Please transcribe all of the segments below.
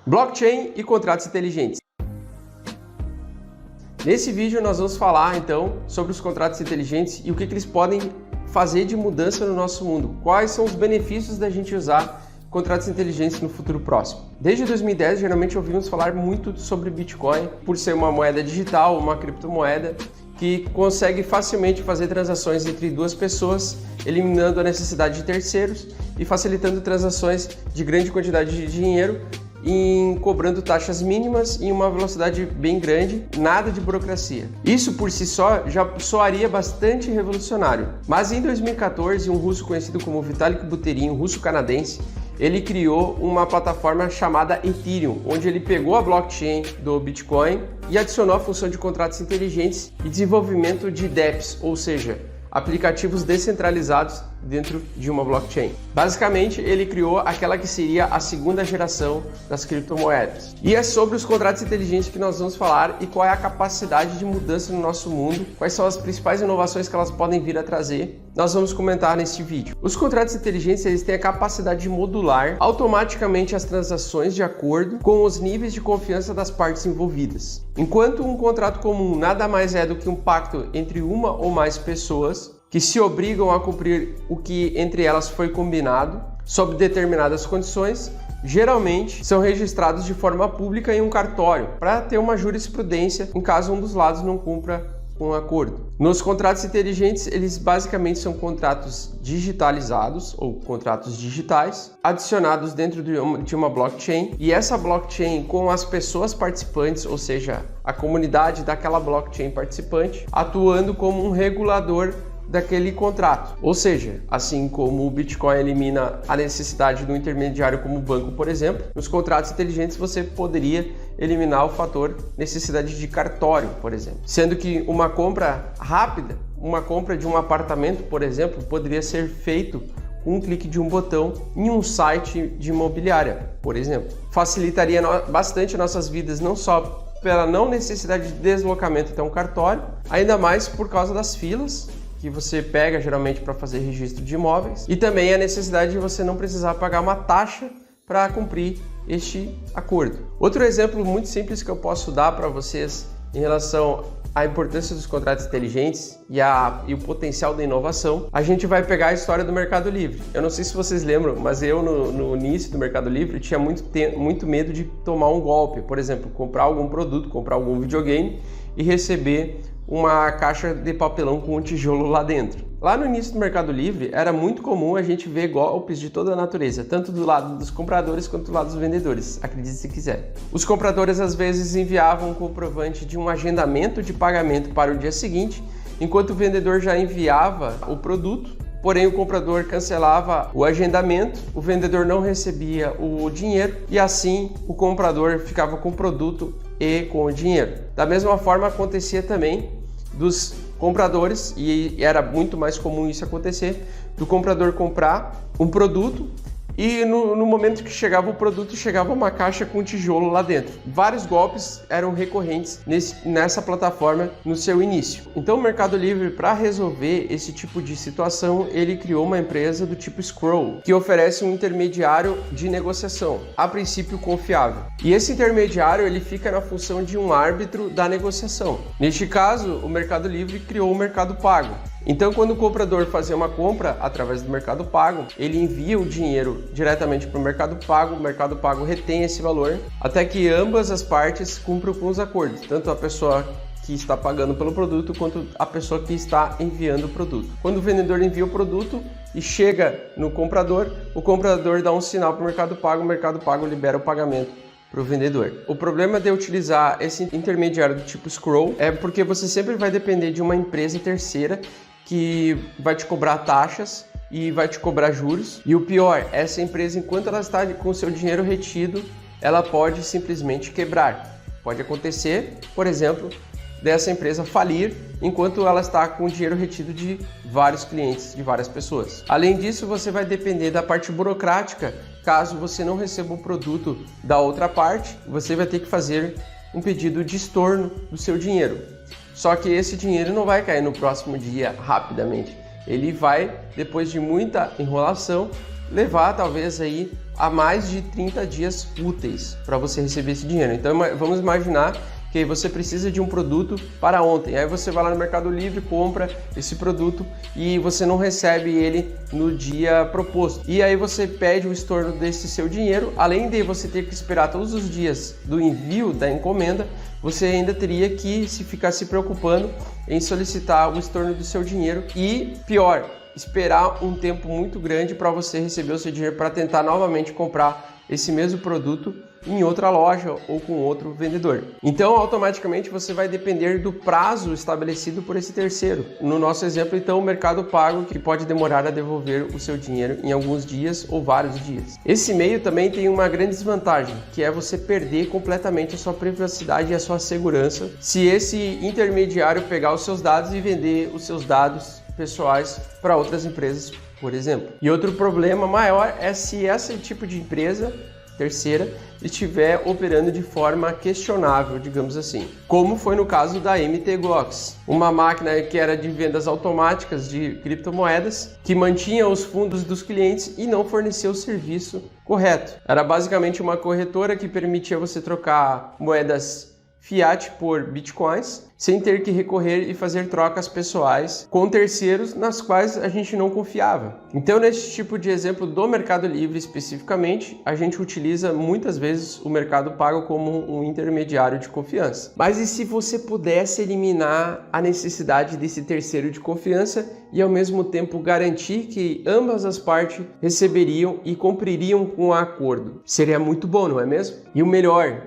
Blockchain e contratos inteligentes. Nesse vídeo nós vamos falar então sobre os contratos inteligentes e o que eles podem fazer de mudança no nosso mundo. Quais são os benefícios da gente usar contratos inteligentes no futuro próximo. Desde 2010, geralmente ouvimos falar muito sobre Bitcoin, por ser uma moeda digital, uma criptomoeda que consegue facilmente fazer transações entre duas pessoas, eliminando a necessidade de terceiros e facilitando transações de grande quantidade de dinheiro, cobrando taxas mínimas em uma velocidade bem grande, nada de burocracia. Isso por si só já soaria bastante revolucionário. Mas em 2014, um russo conhecido como Vitalik Buterin, um russo canadense, ele criou uma plataforma chamada Ethereum, onde ele pegou a blockchain do Bitcoin e adicionou a função de contratos inteligentes e desenvolvimento de dApps, ou seja, aplicativos descentralizados dentro de uma blockchain. Basicamente, ele criou aquela que seria a segunda geração das criptomoedas. E é sobre os contratos inteligentes que nós vamos falar e qual é a capacidade de mudança no nosso mundo, quais são as principais inovações que elas podem vir a trazer, nós vamos comentar neste vídeo. Os contratos inteligentes, eles têm a capacidade de modular automaticamente as transações de acordo com os níveis de confiança das partes envolvidas. Enquanto um contrato comum nada mais é do que um pacto entre uma ou mais pessoas que se obrigam a cumprir o que entre elas foi combinado, sob determinadas condições, geralmente são registrados de forma pública em um cartório, para ter uma jurisprudência em caso um dos lados não cumpra um acordo. Nos contratos inteligentes, eles basicamente são contratos digitalizados ou contratos digitais, adicionados dentro de uma blockchain, e essa blockchain com as pessoas participantes, ou seja, a comunidade daquela blockchain participante, atuando como um regulador daquele contrato. Ou seja, assim como o Bitcoin elimina a necessidade do intermediário como o banco, por exemplo, nos contratos inteligentes você poderia eliminar o fator necessidade de cartório, por exemplo. Sendo que uma compra rápida, uma compra de um apartamento, por exemplo, poderia ser feito com um clique de um botão em um site de imobiliária, por exemplo. Facilitaria bastante nossas vidas, não só pela não necessidade de deslocamento até um cartório, ainda mais por causa das filas que você pega geralmente para fazer registro de imóveis, e também a necessidade de você não precisar pagar uma taxa para cumprir este acordo. Outro exemplo muito simples que eu posso dar para vocês em relação à importância dos contratos inteligentes e o potencial da inovação, a gente vai pegar a história do Mercado Livre. Eu não sei se vocês lembram, mas eu no início do Mercado Livre tinha muito medo de tomar um golpe, por exemplo, comprar algum produto, comprar algum videogame e receber uma caixa de papelão com um tijolo lá dentro. Lá no início do Mercado Livre era muito comum a gente ver golpes de toda a natureza, tanto do lado dos compradores quanto do lado dos vendedores, acredite se quiser. Os compradores às vezes enviavam um comprovante de um agendamento de pagamento para o dia seguinte, enquanto o vendedor já enviava o produto, porém o comprador cancelava o agendamento, o vendedor não recebia o dinheiro e assim o comprador ficava com o produto e com o dinheiro. Da mesma forma acontecia também dos compradores, e era muito mais comum isso acontecer, do comprador comprar um produto e no momento que chegava o produto, chegava uma caixa com um tijolo lá dentro. Vários golpes eram recorrentes nessa plataforma no seu início. Então o Mercado Livre, para resolver esse tipo de situação, ele criou uma empresa do tipo Scroll, que oferece um intermediário de negociação, a princípio confiável. E esse intermediário ele fica na função de um árbitro da negociação. Neste caso, o Mercado Livre criou o Mercado Pago. Então, quando o comprador fazia uma compra através do Mercado Pago, ele envia o dinheiro diretamente para o Mercado Pago retém esse valor, até que ambas as partes cumpram com os acordos, tanto a pessoa que está pagando pelo produto, quanto a pessoa que está enviando o produto. Quando o vendedor envia o produto e chega no comprador, o comprador dá um sinal para o Mercado Pago libera o pagamento para o vendedor. O problema de utilizar esse intermediário do tipo Scroll é porque você sempre vai depender de uma empresa terceira que vai te cobrar taxas e vai te cobrar juros. E o pior, essa empresa, enquanto ela está com o seu dinheiro retido, ela pode simplesmente quebrar. Pode acontecer, por exemplo, dessa empresa falir enquanto ela está com o dinheiro retido de vários clientes, de várias pessoas. Além disso, você vai depender da parte burocrática. Caso você não receba o produto da outra parte, você vai ter que fazer um pedido de estorno do seu dinheiro. Só que esse dinheiro não vai cair no próximo dia rapidamente. Ele vai, depois de muita enrolação, levar talvez aí a mais de 30 dias úteis para você receber esse dinheiro. Então vamos imaginar que você precisa de um produto para ontem, aí você vai lá no Mercado Livre, compra esse produto e você não recebe ele no dia proposto. E aí você pede o estorno desse seu dinheiro, além de você ter que esperar todos os dias do envio da encomenda, você ainda teria que ficar se preocupando em solicitar o estorno do seu dinheiro e, pior, esperar um tempo muito grande para você receber o seu dinheiro para tentar novamente comprar esse mesmo produto em outra loja ou com outro vendedor. Então, automaticamente você vai depender do prazo estabelecido por esse terceiro. No nosso exemplo, então, o Mercado Pago, que pode demorar a devolver o seu dinheiro em alguns dias ou vários dias. Esse meio também tem uma grande desvantagem, que é você perder completamente a sua privacidade e a sua segurança se esse intermediário pegar os seus dados e vender os seus dados pessoais para outras empresas, por exemplo. E outro problema maior é se esse tipo de empresa terceira estiver operando de forma questionável, digamos assim, como foi no caso da MTGlocks, uma máquina que era de vendas automáticas de criptomoedas, que mantinha os fundos dos clientes e não fornecia o serviço correto. Era basicamente uma corretora que permitia você trocar moedas fiat por bitcoins, sem ter que recorrer e fazer trocas pessoais com terceiros nas quais a gente não confiava. Então, nesse tipo de exemplo do Mercado Livre especificamente, a gente utiliza muitas vezes o Mercado Pago como um intermediário de confiança. Mas e se você pudesse eliminar a necessidade desse terceiro de confiança e ao mesmo tempo garantir que ambas as partes receberiam e cumpririam com o acordo? Seria muito bom, não é mesmo? E o melhor,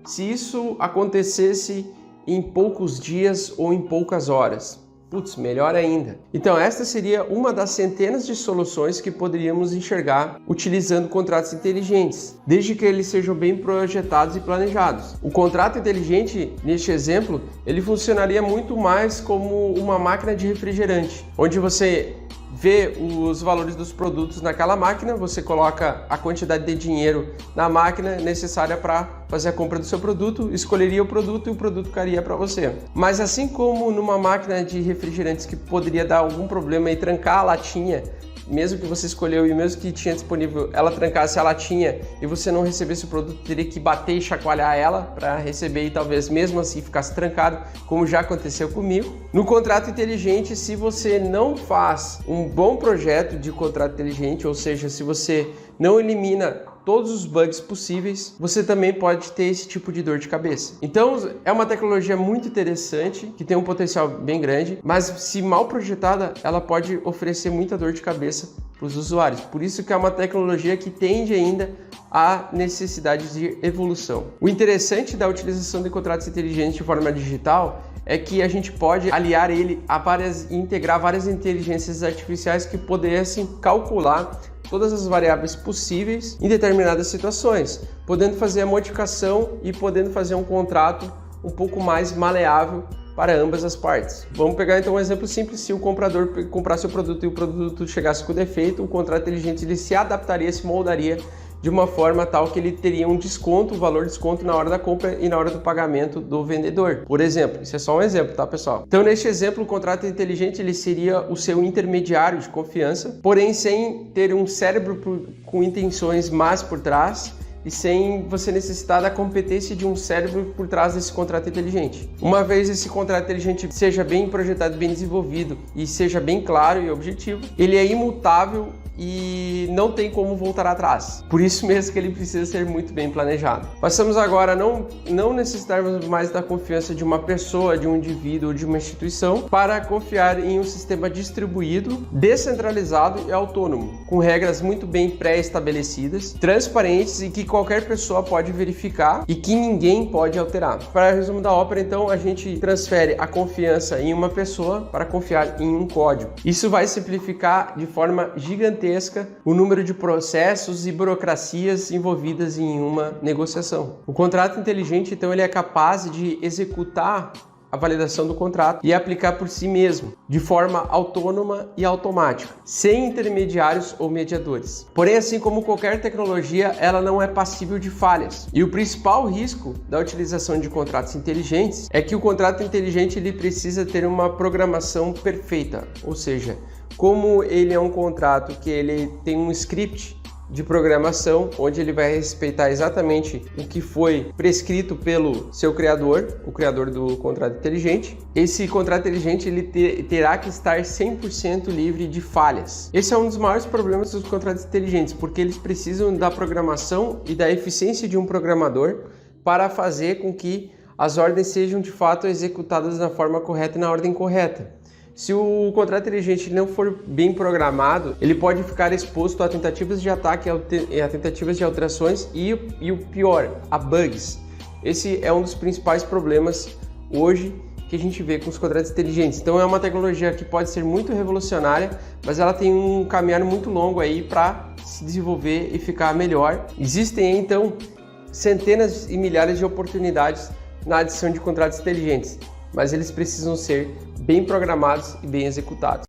se isso acontecesse em poucos dias ou em poucas horas, putz, melhor ainda. Então esta seria uma das centenas de soluções que poderíamos enxergar utilizando contratos inteligentes, desde que eles sejam bem projetados e planejados. O contrato inteligente, neste exemplo, ele funcionaria muito mais como uma máquina de refrigerante, onde você vê os valores dos produtos naquela máquina, você coloca a quantidade de dinheiro na máquina necessária para fazer a compra do seu produto, escolheria o produto e o produto cairia para você. Mas assim como numa máquina de refrigerantes que poderia dar algum problema e trancar a latinha, mesmo que você escolheu e mesmo que tinha disponível, ela trancasse a latinha e você não recebesse o produto, teria que bater e chacoalhar ela para receber e talvez mesmo assim ficasse trancado, como já aconteceu comigo. No contrato inteligente, se você não faz um bom projeto de contrato inteligente, ou seja, se você não elimina todos os bugs possíveis, você também pode ter esse tipo de dor de cabeça. Então, é uma tecnologia muito interessante, que tem um potencial bem grande, mas se mal projetada, ela pode oferecer muita dor de cabeça para os usuários. Por isso que é uma tecnologia que tende ainda a necessidade de evolução. O interessante da utilização de contratos inteligentes de forma digital é que a gente pode aliar ele a integrar várias inteligências artificiais que pudessem calcular todas as variáveis possíveis em determinadas situações, podendo fazer a modificação e podendo fazer um contrato um pouco mais maleável para ambas as partes. Vamos pegar então um exemplo simples: se o comprador comprasse o produto e o produto chegasse com defeito, o contrato inteligente ele se adaptaria, se moldaria de uma forma tal que ele teria um desconto, um valor de desconto na hora da compra e na hora do pagamento do vendedor. Por exemplo, isso é só um exemplo, tá, pessoal? Então, neste exemplo, o contrato inteligente ele seria o seu intermediário de confiança, porém sem ter um cérebro com intenções más por trás e sem você necessitar da competência de um cérebro por trás desse contrato inteligente. Uma vez esse contrato inteligente seja bem projetado, bem desenvolvido e seja bem claro e objetivo, ele é imutável e não tem como voltar atrás. Por isso mesmo que ele precisa ser muito bem planejado. Passamos agora a não necessitarmos mais da confiança de uma pessoa, de um indivíduo ou de uma instituição para confiar em um sistema distribuído, descentralizado e autônomo, com regras muito bem pré-estabelecidas, transparentes e que qualquer pessoa pode verificar e que ninguém pode alterar. Para o resumo da ópera, então, a gente transfere a confiança em uma pessoa para confiar em um código. Isso vai simplificar de forma gigantesca o número de processos e burocracias envolvidas em uma negociação. O contrato inteligente, então, ele é capaz de executar a validação do contrato e aplicar por si mesmo, de forma autônoma e automática, sem intermediários ou mediadores. Porém, assim como qualquer tecnologia, ela não é passível de falhas. E o principal risco da utilização de contratos inteligentes é que o contrato inteligente ele precisa ter uma programação perfeita, ou seja, Como ele é um contrato que ele tem um script de programação, onde ele vai respeitar exatamente o que foi prescrito pelo seu criador, o criador do contrato inteligente. Esse contrato inteligente ele terá que estar 100% livre de falhas. Esse é um dos maiores problemas dos contratos inteligentes, porque eles precisam da programação e da eficiência de um programador para fazer com que as ordens sejam de fato executadas da forma correta e na ordem correta. Se o contrato inteligente não for bem programado, ele pode ficar exposto a tentativas de ataque, a tentativas de alterações e o pior, a bugs. Esse é um dos principais problemas hoje que a gente vê com os contratos inteligentes. Então é uma tecnologia que pode ser muito revolucionária, mas ela tem um caminhar muito longo aí para se desenvolver e ficar melhor. Existem então centenas e milhares de oportunidades na adição de contratos inteligentes, mas eles precisam ser bem programados e bem executados.